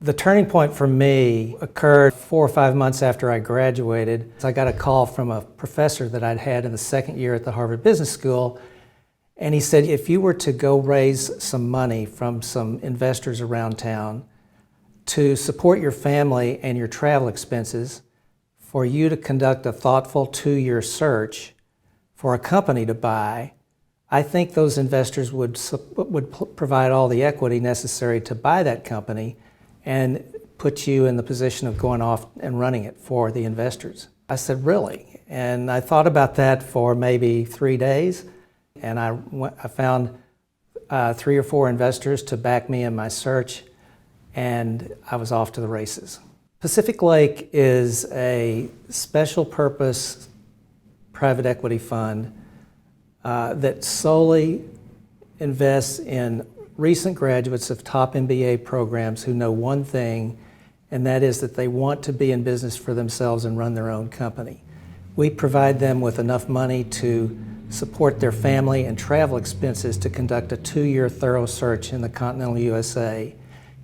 The turning point for me occurred 4 or 5 months after I graduated. I got a call from a professor that I'd had in the second year at the Harvard Business School, and he said, if you were to go raise some money from some investors around town to support your family and your travel expenses, for you to conduct a thoughtful 2-year search for a company to buy, I think those investors would provide all the equity necessary to buy that company and put you in the position of going off and running it for the investors. I said, really? And I thought about that for maybe 3 days, and I found 3 or 4 investors to back me in my search, and I was off to the races. Pacific Lake is a special purpose private equity fund that solely invests in recent graduates of top MBA programs who know one thing, and that is that they want to be in business for themselves and run their own company. We provide them with enough money to support their family and travel expenses to conduct a 2-year thorough search in the continental USA.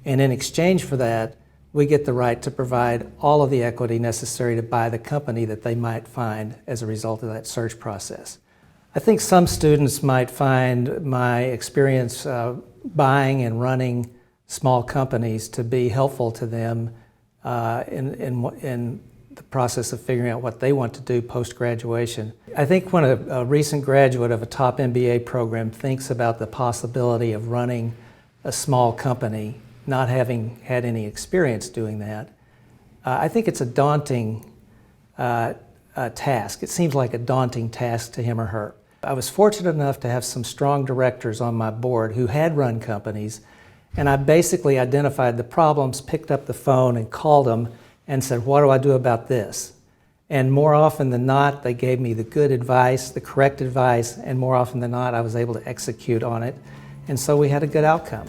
And in exchange for that, we get the right to provide all of the equity necessary to buy the company that they might find as a result of that search process. I think some students might find my experience buying and running small companies to be helpful to them in the process of figuring out what they want to do post-graduation. I think when a recent graduate of a top MBA program thinks about the possibility of running a small company, not having had any experience doing that, I think it's a daunting task. It seems like a daunting task to him or her. I was fortunate enough to have some strong directors on my board who had run companies, and I basically identified the problems, picked up the phone and called them and said, what do I do about this? And more often than not, they gave me the good advice, the correct advice, and more often than not, I was able to execute on it. And so we had a good outcome.